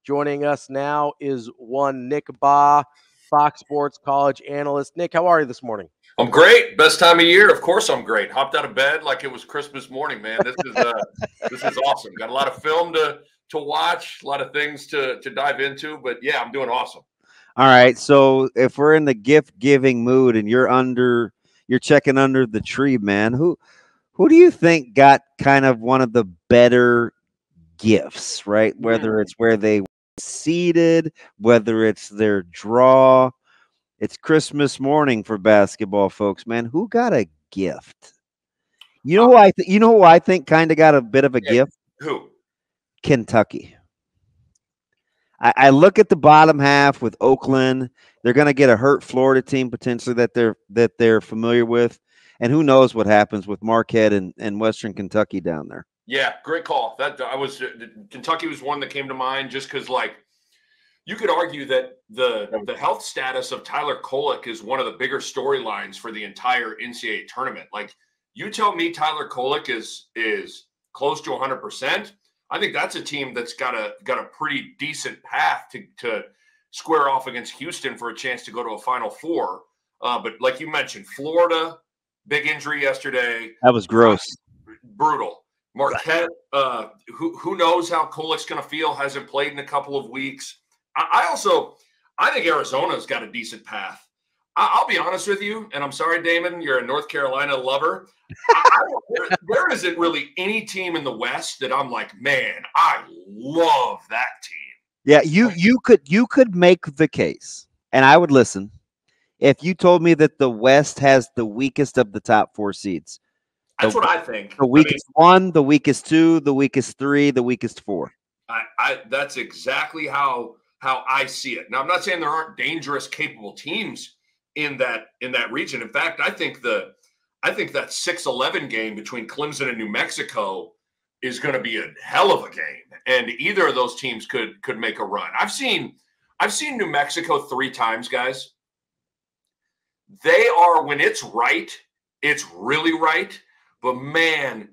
Joining us now is one Nick Bahe, Fox Sports college analyst. Nick, how are you this morning? I'm great. Best time of year. Of course I'm great. Hopped out of bed like it was Christmas morning, man. This is awesome. Got a lot of film to watch, a lot of things to dive into, but yeah, I'm doing awesome. All right. So if we're in the gift giving mood and you're checking under the tree, man, who do you think got kind of one of the better gifts, right? Whether it's where they seated, whether it's their draw. It's Christmas morning for basketball folks, man. Who got a gift? You know who I think kind of got a bit of a gift? Who? Kentucky. I look at the bottom half with Oakland. They're going to get a hurt Florida team potentially that they're familiar with, and who knows what happens with Marquette and Western Kentucky down there. Yeah, great call. Kentucky was one that came to mind just because, like, you could argue that the health status of Tyler Kolek is one of the bigger storylines for the entire NCAA tournament. Like, you tell me Tyler Kolek is close to 100%. I think that's a team that's got a pretty decent path to square off against Houston for a chance to go to a Final Four. But like you mentioned, Florida, big injury yesterday. That was gross. Brutal. Marquette, who knows how Kolek's going to feel, hasn't played in a couple of weeks. I think Arizona's got a decent path. I'll be honest with you, and I'm sorry, Damon, you're a North Carolina lover. There isn't really any team in the West that I'm like, man, I love that team. Yeah, you could make the case, and I would listen, if you told me that the West has the weakest of the top four seeds. That's what I think. The weakest one, the weakest two, the weakest three, the weakest four. That's exactly how I see it. Now, I'm not saying there aren't dangerous, capable teams in that region. In fact, I think that 6-11 game between Clemson and New Mexico is going to be a hell of a game, and either of those teams could make a run. I've seen New Mexico 3 times, guys. They are, when it's right, it's really right. But man,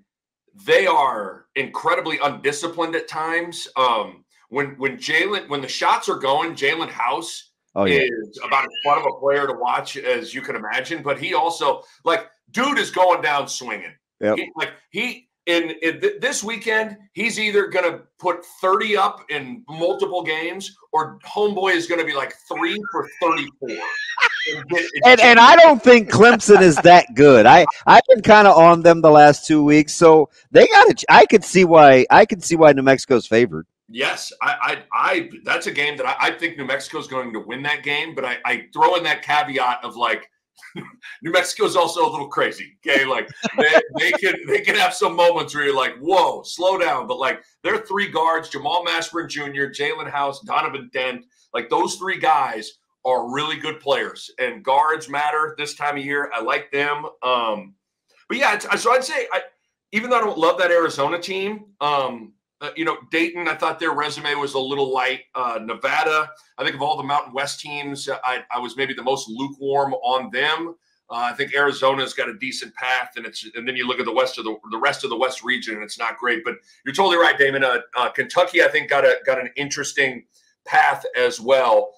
they are incredibly undisciplined at times. When the shots are going, Jalen House is about as fun of a player to watch as you can imagine. But he also, like, dude is going down swinging. Yep. This weekend, he's either going to put 30 up in multiple games, or homeboy is going to be like 3 for 34. And I don't think Clemson is that good. I've been kind of on them the last 2 weeks, so they got it. I could see why New Mexico's favored. Yes, I that's a game that I think New Mexico is going to win that game, but I throw in that caveat of, like, New Mexico is also a little crazy. Okay, like they can have some moments where you're like, whoa, slow down. But like, their 3 guards, Jamal Mashburn Jr., Jalen House, Donovan Dent, like, those 3 guys are really good players, and guards matter this time of year. I like them. But yeah, so I'd say, even though I don't love that Arizona team, Dayton, I thought their resume was a little light. Nevada, I think of all the Mountain West teams, I was maybe the most lukewarm on them. I think Arizona's got a decent path, and then you look at the rest of the West region, and it's not great. But you're totally right, Damon. Kentucky, I think, got an interesting path as well.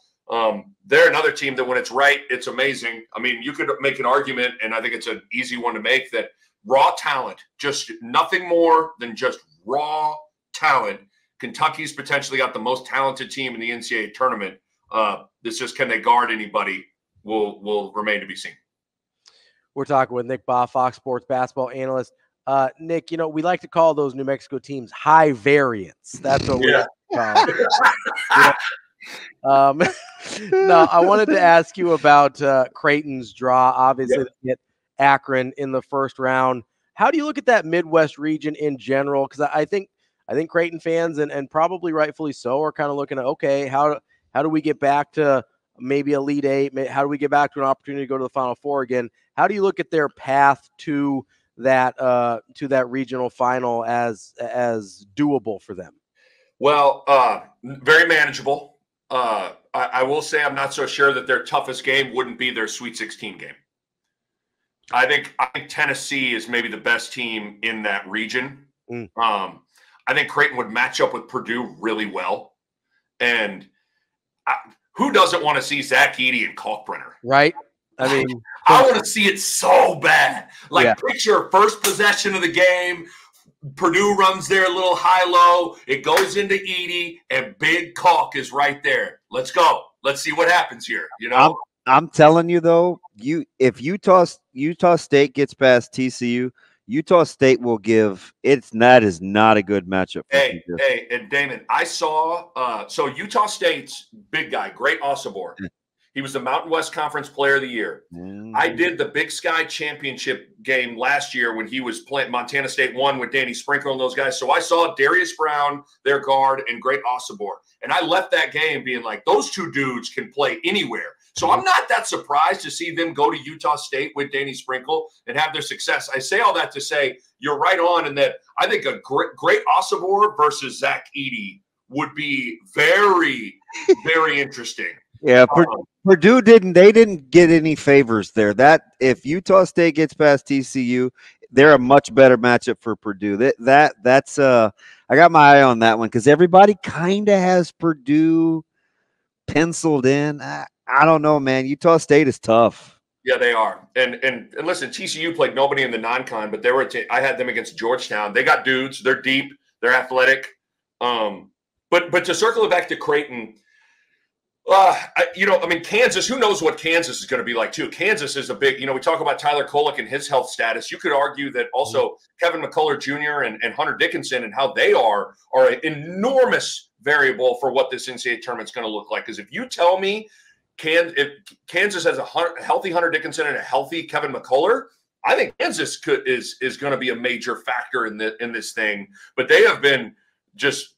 They're another team that when it's right, it's amazing. I mean, you could make an argument, and I think it's an easy one to make, that raw talent, just nothing more than just raw talent. Kentucky's potentially got the most talented team in the NCAA tournament. It's just, can they guard anybody will remain to be seen. We're talking with Nick Bahe, Fox Sports basketball analyst. Nick, we like to call those New Mexico teams high variance. That's what we like to call them. No, I wanted to ask you about Creighton's draw. Obviously, they hit Akron in the first round. How do you look at that Midwest region in general? Because I think Creighton fans, and probably rightfully so, are kind of looking at, okay, how do we get back to maybe Elite Eight? How do we get back to an opportunity to go to the Final Four again? How do you look at their path to that regional final as doable for them? Well, very manageable. I will say I'm not so sure that their toughest game wouldn't be their Sweet 16 game. I think Tennessee is maybe the best team in that region. I think Creighton would match up with Purdue really well. And who doesn't want to see Zach Edey and Kalkbrenner? Right. I mean, I want to see it so bad. Picture first possession of the game. Purdue runs there a little high-low. It goes into Edey, and Big Kalk is right there. Let's go. Let's see what happens here. You know, I'm telling you though, if Utah State gets past TCU, Utah State will give that is not a good matchup. Hey, and Damon, I saw so Utah State's big guy, Great Osibor. He was the Mountain West Conference Player of the Year. I did the Big Sky Championship game last year when he was playing. Montana State won with Danny Sprinkle and those guys. So I saw Darius Brown, their guard, and Great Osibor. And I left that game being like, those two dudes can play anywhere. So I'm not that surprised to see them go to Utah State with Danny Sprinkle and have their success. I say all that to say you're right on in that I think a Great Osibor versus Zach Edey would be very, very interesting. Yeah, Purdue didn't get any favors there. That if Utah State gets past TCU, they're a much better matchup for Purdue. That's I got my eye on that one because everybody kind of has Purdue penciled in. I don't know, man. Utah State is tough. Yeah, they are. And listen, TCU played nobody in the non-con, but I had them against Georgetown. They got dudes. They're deep. They're athletic. But to circle it back to Creighton. Kansas, who knows what Kansas is going to be like, too. Kansas is a big, we talk about Tyler Kolek and his health status. You could argue that also Kevin McCullough Jr. and Hunter Dickinson and how they are an enormous variable for what this NCAA tournament's going to look like. Because if you tell me if Kansas has a healthy Hunter Dickinson and a healthy Kevin McCullough, I think Kansas is going to be a major factor in this thing. But they have been just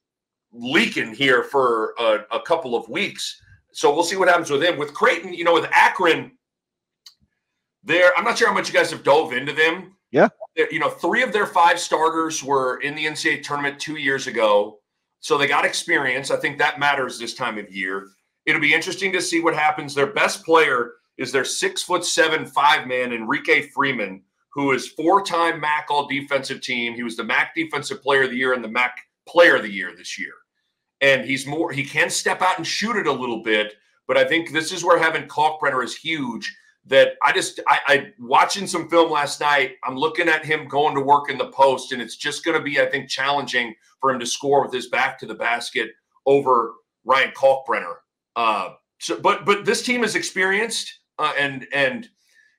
leaking here for a couple of weeks. So we'll see what happens with him. With Creighton, with Akron, I'm not sure how much you guys have dove into them. Yeah. 3 of their 5 starters were in the NCAA tournament 2 years ago. So they got experience. I think that matters this time of year. It'll be interesting to see what happens. Their best player is their 6'7" 5-man, Enrique Freeman, who is 4-time MAC All-Defensive Team. He was the MAC Defensive Player of the Year and the MAC Player of the Year this year. And he can step out and shoot it a little bit, but I think this is where having Kalkbrenner is huge. That I watching some film last night, I'm looking at him going to work in the post, and it's just going to be, I think, challenging for him to score with his back to the basket over Ryan Kalkbrenner. But this team is experienced, and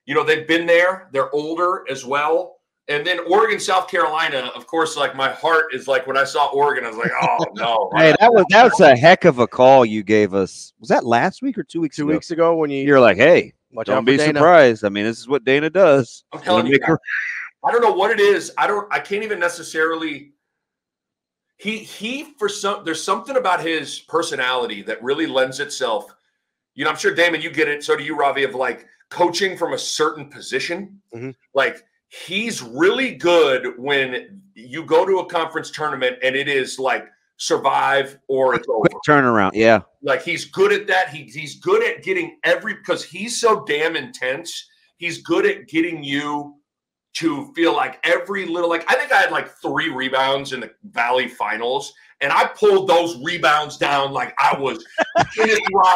they've been there. They're older as well. And then Oregon, South Carolina, of course, like my heart is like when I saw Oregon, I was like, oh, no. Hey, that was a heck of a call you gave us. Was that last week or 2 weeks ago? 2 weeks ago when you're like, hey, don't be surprised. I mean, this is what Dana does. I'm telling you, I don't know what it is. I can't even necessarily – there's something about his personality that really lends itself. I'm sure, Damon, you get it. So do you, Ravi, of like coaching from a certain position. Mm-hmm. Like, he's really good when you go to a conference tournament and it is like survive or it's over. Quick turnaround, yeah. Like he's good at that. He's good at getting because he's so damn intense. He's good at getting you to feel like every little I think I had like 3 rebounds in the Valley Finals, and I pulled those rebounds down like I was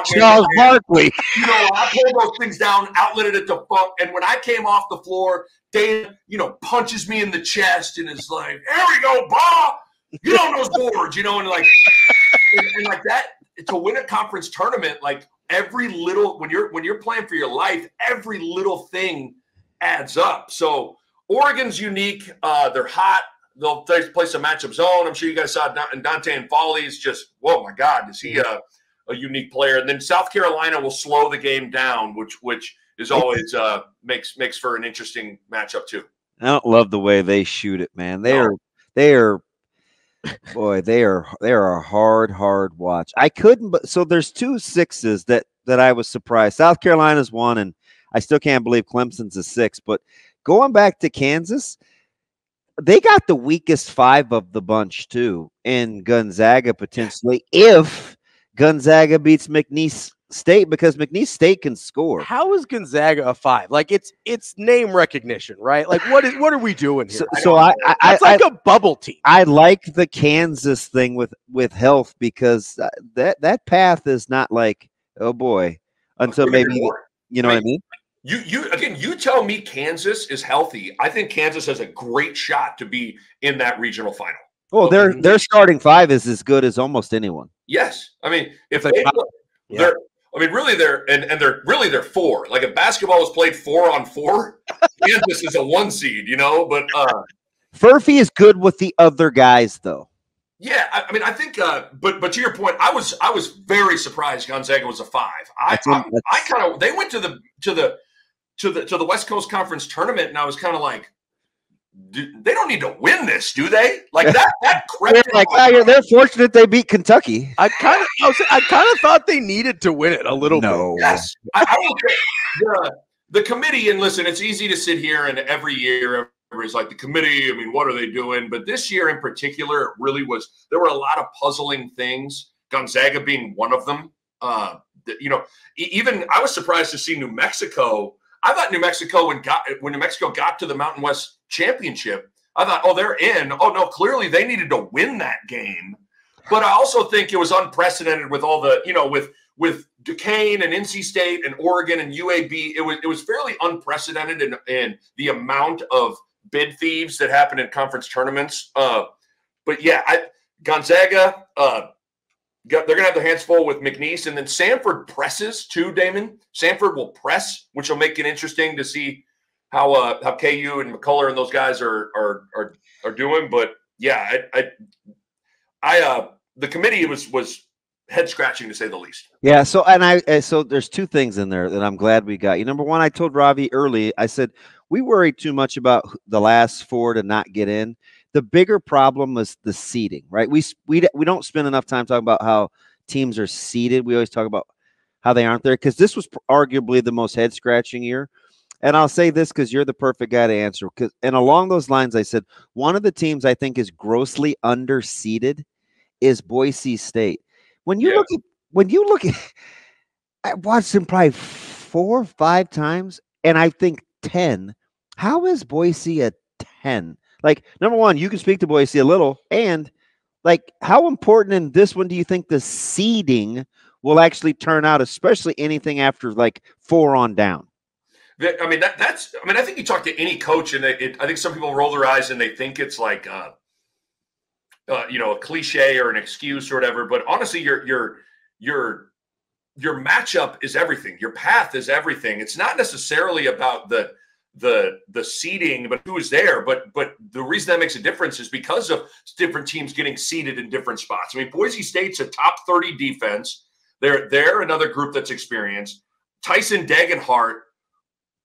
Charles Barkley. I pulled those things down, outletted it to Funk, and when I came off the floor, Dana, punches me in the chest and is like, "There we go, Bob. Get on those boards," and like that to win a conference tournament. Like every little when you're playing for your life, every little thing adds up. So Oregon's unique. They're hot. They'll play some matchup zone. I'm sure you guys saw Dante and Foley's just, whoa, my God, is he a unique player? And then South Carolina will slow the game down, which is always makes for an interesting matchup too. I don't love the way they shoot it, man. They are a hard watch. I couldn't, but so there's 2 6s that I was surprised. South Carolina's 1, and I still can't believe Clemson's a 6. But going back to Kansas, they got the weakest 5 of the bunch too, and Gonzaga potentially if Gonzaga beats McNeese State because McNeese State can score. How is Gonzaga a 5? Like it's name recognition, right? Like what are we doing here? It's like a bubble team. I like the Kansas thing with health because that path is not like, oh boy, until maybe you know what I mean. You tell me Kansas is healthy. I think Kansas has a great shot to be in that regional final. Well, their starting 5 is as good as almost anyone. Yes, I mean if they're they're 4. Like if basketball was played 4-on-4, Kansas is a 1 seed, But Furphy is good with the other guys, though. Yeah, I mean, I think, but to your point, I was very surprised Gonzaga was a 5. They went to the West Coast Conference tournament, and I was kind of like, they don't need to win this, do they? Like that. They're fortunate they beat Kentucky. I kind of thought they needed to win it a little bit. Yes, the committee. And listen, it's easy to sit here and every year everybody's like the committee. I mean, what are they doing? But this year in particular, it really was. There were a lot of puzzling things. Gonzaga being one of them. Even I was surprised to see New Mexico. I thought New Mexico when New Mexico got to the Mountain West Championship, I thought, oh, they're in. Oh no, clearly they needed to win that game. But I also think it was unprecedented with all the, with Duquesne and NC State and Oregon and UAB. It was fairly unprecedented in the amount of bid thieves that happen in conference tournaments. But yeah, Gonzaga. They're going to have their hands full with McNeese, and then Samford presses too, Damon. Samford will press, which will make it interesting to see how KU and McCullough and those guys are doing. But yeah, the committee was head scratching to say the least. Yeah. So so there's 2 things in there that I'm glad we got. Number one, I told Ravi early. I said we worry too much about the last 4 to not get in. The bigger problem was the seeding, right? We don't spend enough time talking about how teams are seeded. We always talk about how they aren't there because this was arguably the most head-scratching year. And I'll say this because you're the perfect guy to answer. And along those lines, I said one of the teams I think is grossly underseeded is Boise State. When you look at, I watched them probably 4 or 5 times, and I think 10. How is Boise a 10? Like, number one, you can speak to Boise a little, and like, how important in this one do you think the seeding will actually turn out, especially anything after like 4 on down? I mean, I think you talk to any coach, and I think some people roll their eyes and they think it's like, a cliche or an excuse or whatever. But honestly, your matchup is everything. Your path is everything. It's not necessarily about the seeding, but who is there. But the reason that makes a difference is because of different teams getting seeded in different spots. I mean, Boise State's a top 30 defense. They're another group that's experienced. Tyson Degenhart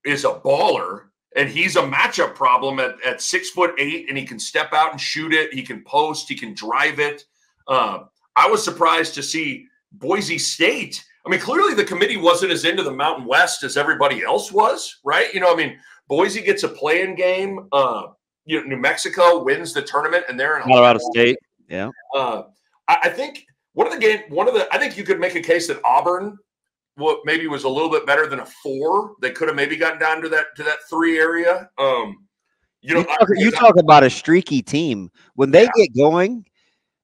is a baller, and he's a matchup problem at 6'8", and he can step out and shoot it. He can post. He can drive it. I was surprised to see Boise State. I mean, clearly the committee wasn't as into the Mountain West as everybody else was, right? Boise gets a play-in game. New Mexico wins the tournament, and they're in Colorado State. Yeah. I think I think you could make a case that Auburn maybe was a little bit better than a 4. They could have maybe gotten down to that 3 area. You talk about a streaky team when they get going.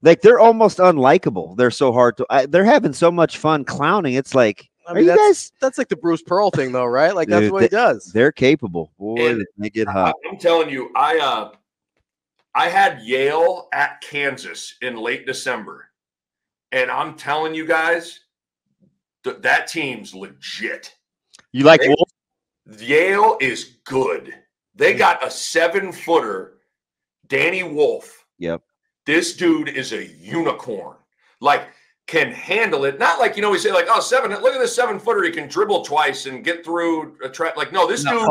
Like, they're almost unlikable. They're so hard to. They're having so much fun clowning. It's like, that's like the Bruce Pearl thing, though, right? Like, that's what he does. They're capable. Boy, they get hot. I'm telling you, I had Yale at Kansas in late December, and I'm telling you guys, that team's legit. You like Wolf? Yale is good. They got a 7-footer, Danny Wolf. Yep. This dude is a unicorn. Like, can handle it. Not like, we say like, oh, 7, look at this 7-footer. He can dribble twice and get through a track. Like, no, this dude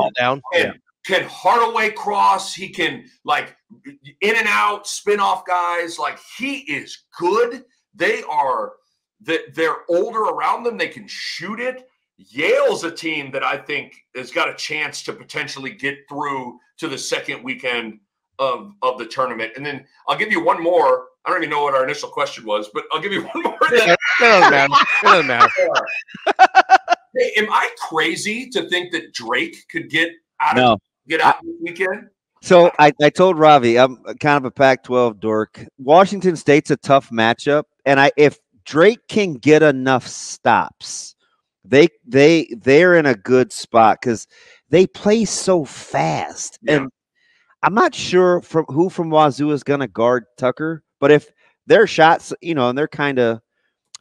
can Hardaway cross. He can, like, in and out, spin off guys. Like, he is good. They're older around them. They can shoot it. Yale's a team that I think has got a chance to potentially get through to the second weekend of the tournament. And then I'll give you one more. I don't even know what our initial question was, but I'll give you one more. It doesn't matter. Hey, am I crazy to think that Drake could get out this weekend? So I told Ravi, I'm kind of a Pac-12 dork. Washington State's a tough matchup, and if Drake can get enough stops, they're in a good spot because they play so fast. Yeah. And I'm not sure who from Wazoo is going to guard Tucker, but if their shots, and they're kind of,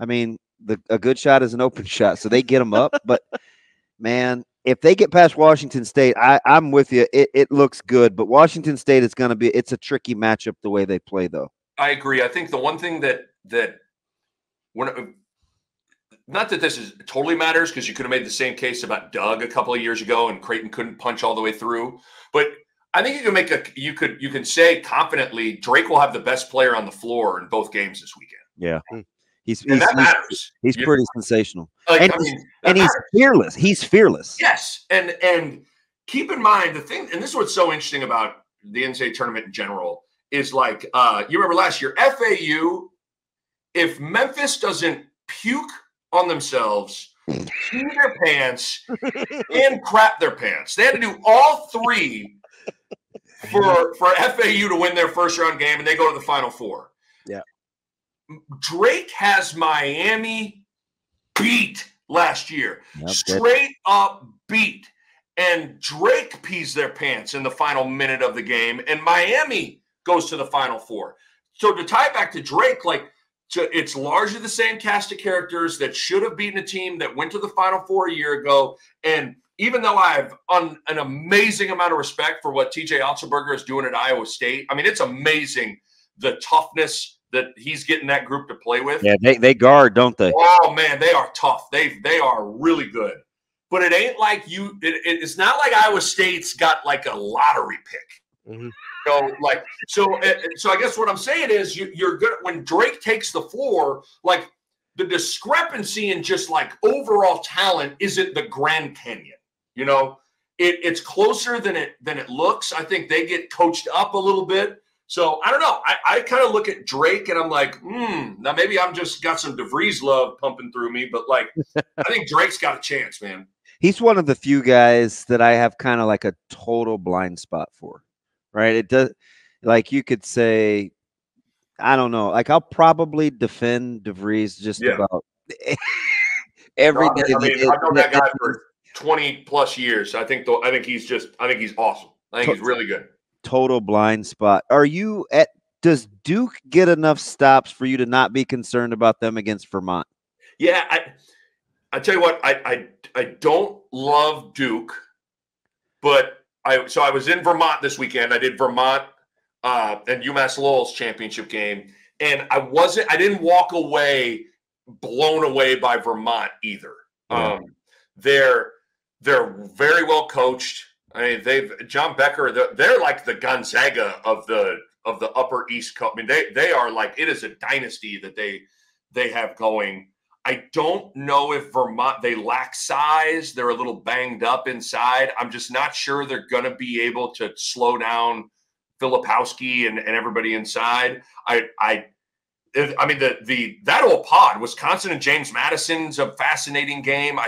a good shot is an open shot, so they get them up. But man, if they get past Washington State, I'm with you. It looks good, but Washington State is going to be. It's a tricky matchup the way they play, though. I agree. I think the one thing that not that this is totally matters, because you could have made the same case about Doug a couple of years ago, and Creighton couldn't punch all the way through. But I think you can say confidently Drake will have the best player on the floor in both games this weekend. Yeah. That matters. He's pretty sensational. And he's fearless. He's fearless. Yes. And keep in mind the thing, and this is what's so interesting about the NCAA tournament in general, is you remember last year, FAU, if Memphis doesn't puke on themselves, pee their pants, and crap their pants, they had to do all three for FAU to win their first round game, and they go to the Final Four. Yeah. Drake has Miami beat last year. Yep, straight up beat. And Drake pees their pants in the final minute of the game, and Miami goes to the Final Four. So to tie it back to Drake, it's largely the same cast of characters that should have beaten a team that went to the Final Four a year ago. And even though I have an amazing amount of respect for what TJ Otzelberger is doing at Iowa State, it's amazing the toughness that he's getting that group to play with. Yeah, they guard, don't they? Oh man, they are tough. They are really good. But it ain't like it's not like Iowa State's got like a lottery pick. Mm-hmm. So I guess what I'm saying is you're good when Drake takes the floor, the discrepancy in just overall talent isn't the Grand Canyon. It's closer than it looks. I think they get coached up a little bit. So I don't know. I kind of look at Drake and I'm like, now maybe I'm just got some DeVries love pumping through me, but I think Drake's got a chance, man. He's one of the few guys that I have kind of a total blind spot for, right? It does, you could say, I don't know, I'll probably defend DeVries just about every day. I've known that guy for 20 plus years. I think he's awesome. I think he's really good. Total blind spot. Does Duke get enough stops for you to not be concerned about them against Vermont? Yeah, I tell you what, I don't love Duke, but I was in Vermont this weekend. I did Vermont and UMass Lowell's championship game, and I didn't walk away blown away by Vermont either. Yeah. They're very well coached. John Becker, they're like the Gonzaga of the Upper East Coast. They are it is a dynasty that they have going. I don't know if Vermont, they lack size. They're a little banged up inside. I'm just not sure they're going to be able to slow down Filipowski and everybody inside. That old pod, Wisconsin and James Madison's a fascinating game.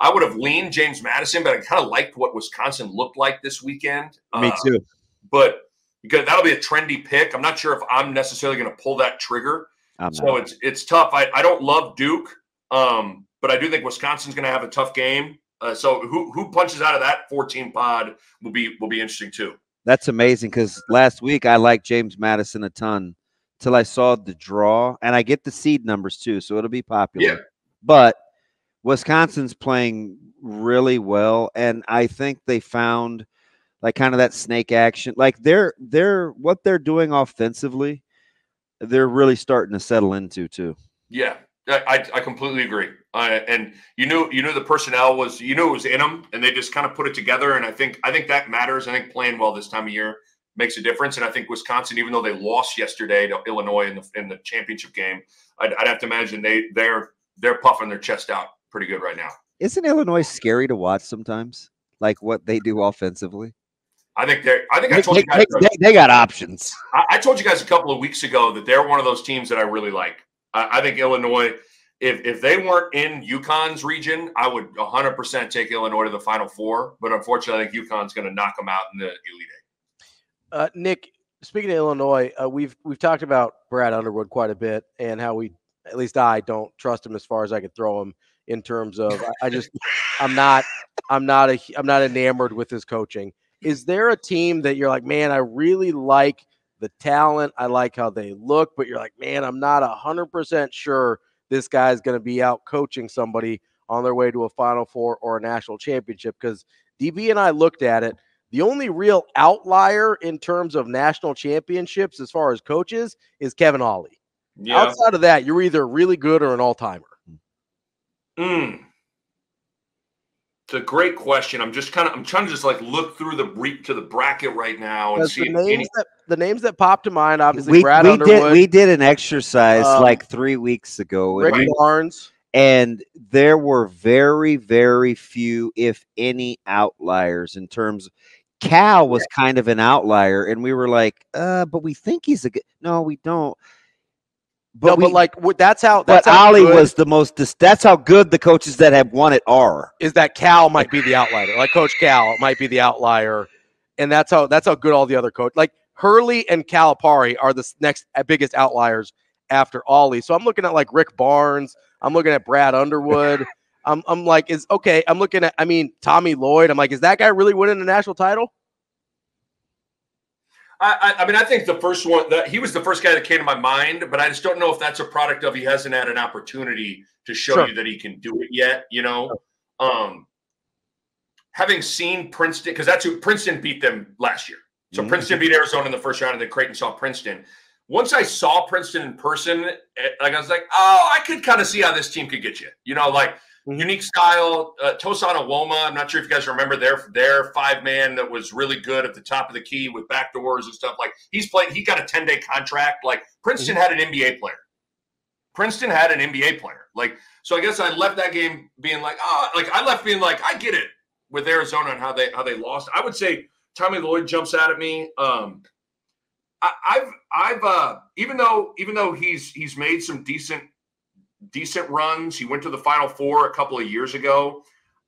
I would have leaned James Madison, but I kind of liked what Wisconsin looked like this weekend. Me too. But that'll be a trendy pick. I'm not sure if I'm necessarily going to pull that trigger. So it's tough. I don't love Duke, but I do think Wisconsin's going to have a tough game. So who punches out of that 14 pod will be interesting too. That's amazing because last week I liked James Madison a ton till I saw the draw, and I get the seed numbers too, so it'll be popular. Yeah. But Wisconsin's playing really well, and I think they found kind of that snake action. They're what they're doing offensively, they're really starting to settle into too. Yeah, I completely agree. And you knew the personnel was it was in them, and they just kind of put it together. And I think that matters. I think playing well this time of year makes a difference. And I think Wisconsin, even though they lost yesterday to Illinois in the championship game, I'd have to imagine they're puffing their chest out pretty good right now. Isn't Illinois scary to watch sometimes? What they do offensively? I told you guys they got options. I told you guys a couple of weeks ago that they're one of those teams that I really like. I think Illinois, if they weren't in UConn's region, I would 100% take Illinois to the Final Four. But unfortunately, I think UConn's going to knock them out in the Elite Eight. Nick, speaking of Illinois, we've talked about Brad Underwood quite a bit and how at least I don't trust him as far as I could throw him in terms of I'm not enamored with his coaching. Is there a team that you're like, man, I really like the talent, I like how they look, but you're like, man, I'm not 100% sure this guy's going to be out coaching somebody on their way to a Final Four or a national championship? Because DB and I looked at it. The only real outlier in terms of national championships as far as coaches is Kevin Ollie. Yeah. Outside of that, you're either really good or an all-timer. It's a great question. I'm trying to just like look through the bracket right now and see the names that pop to mind. Obviously, Brad Underwood. We did an exercise like 3 weeks ago. Rick Barnes. And there were very, very few, if any, outliers in terms. Cal was kind of an outlier, and we were like, but we think he's a good. No, we don't. But that's how Ollie was the most. That's how good the coaches that have won it are. Is that Cal might be the outlier? Like Coach Cal might be the outlier, and that's how good all the other coaches. Like Hurley and Calipari are the next biggest outliers after Ollie. So I'm looking at like Rick Barnes. I'm looking at Brad Underwood. I'm like, I'm looking at, Tommy Lloyd. I'm like, is that guy really winning a national title? I think the first one, he was the first guy that came to my mind, but I just don't know if that's a product of he hasn't had an opportunity to show you that he can do it yet, Having seen Princeton, because that's who Princeton beat them last year. So Princeton beat Arizona in the first round, and then Creighton saw Princeton. Once I saw Princeton in person, I was like, oh, I could kind of see how this team could get you. Unique style. Tosan Awoma, I'm not sure if you guys remember their 5-man that was really good at the top of the key with backdoors and stuff. Like he got a 10-day contract. Like Princeton had an NBA player. Like, so I guess I left that game being like, I get it with Arizona and how they lost. I would say Tommy Lloyd jumps out at me. I've even though he's made some decent runs. He went to the Final Four a couple of years ago.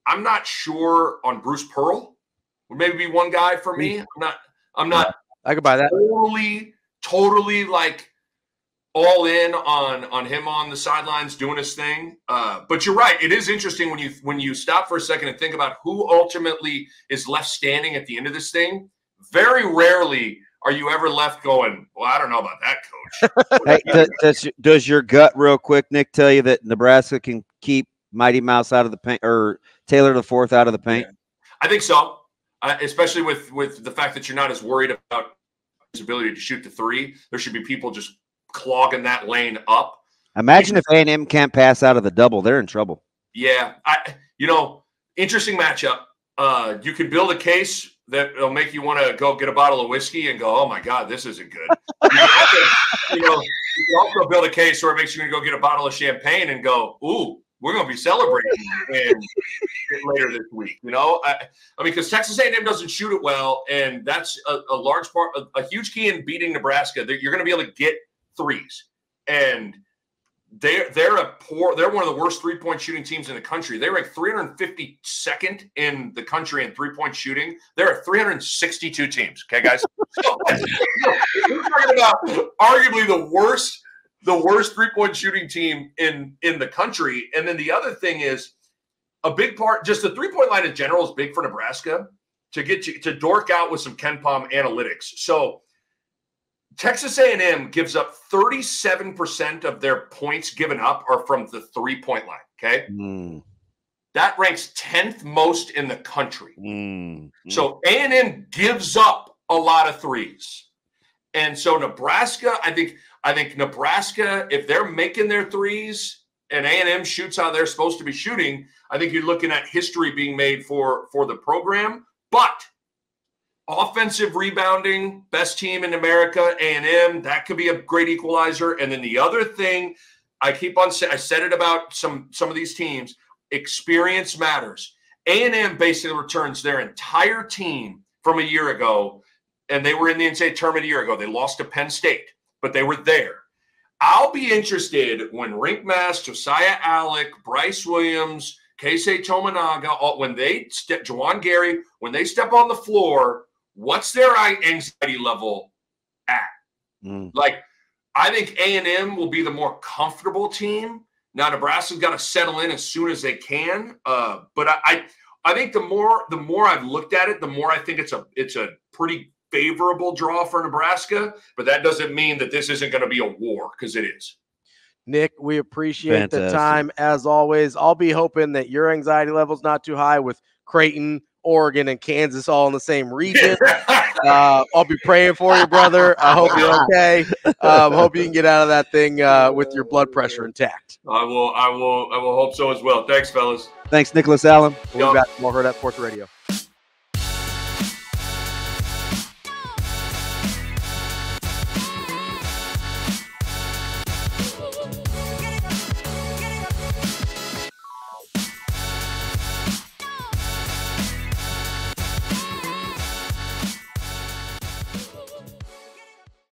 I'm not sure on Bruce Pearl. Would maybe be one guy for me. I'm not. I could buy that. Totally like all in on him on the sidelines doing his thing. But you're right. It is interesting when you stop for a second and think about who ultimately is left standing at the end of this thing. Very rarely are you ever left going, well, I don't know about that, coach. Hey, does your gut real quick, Nick, tell you that Nebraska can keep Mighty Mouse out of the paint or Taylor the Fourth out of the paint? Yeah. I think so, especially with the fact that you're not as worried about his ability to shoot the three. There should be people just clogging that lane up. Imagine if A&M can't pass out of the double. They're in trouble. Yeah. Interesting matchup. You can build a case that'll make you want to go get a bottle of whiskey and go, oh my God, this isn't good. You can also build a case where it makes you want to go get a bottle of champagne and go, ooh, we're going to be celebrating later this week. Because Texas A&M doesn't shoot it well, and that's a large part, a huge key in beating Nebraska. You're going to be able to get threes, and they're one of the worst 3-point shooting teams in the country. They rank 352nd in the country in 3-point shooting. There are 362 teams. Okay, guys. So, we're talking about arguably the worst 3-point shooting team in the country. And then the other thing is a big part, just the 3-point line in general is big for Nebraska to get you to dork out with some KenPom analytics. So Texas A&M gives up 37% of their points given up are from the 3-point line. Okay. That ranks 10th most in the country. So A&M gives up a lot of threes. And so Nebraska, I think Nebraska, if they're making their threes and A&M shoots how they're supposed to be shooting, I think you're looking at history being made for the program. But offensive rebounding, best team in America, A&M, that could be a great equalizer. And then the other thing I keep on saying, I said it about some of these teams, experience matters. A&M basically returns their entire team from a year ago, and they were in the NCAA tournament a year ago. They lost to Penn State, but they were there. I'll be interested when Rink Mass, Josiah Alec, Bryce Williams, Keisei Tominaga, when they step, Juwan Gary, when they step on the floor, what's their anxiety level at? Like, I think A&M will be the more comfortable team. Now, Nebraska's got to settle in as soon as they can. But I think the more I've looked at it, the more I think it's a pretty favorable draw for Nebraska. But that doesn't mean that this isn't going to be a war, because it is. Nick, we appreciate the time as always. I'll be hoping that your anxiety level's not too high with Creighton, Oregon, and Kansas all in the same region. I'll be praying for you, brother. I hope you're okay. Hope you can get out of that thing with your blood pressure intact. I will hope so as well. Thanks, fellas. Thanks, Nicholas Allen. We'll be back to more Hurrdat Sports Radio.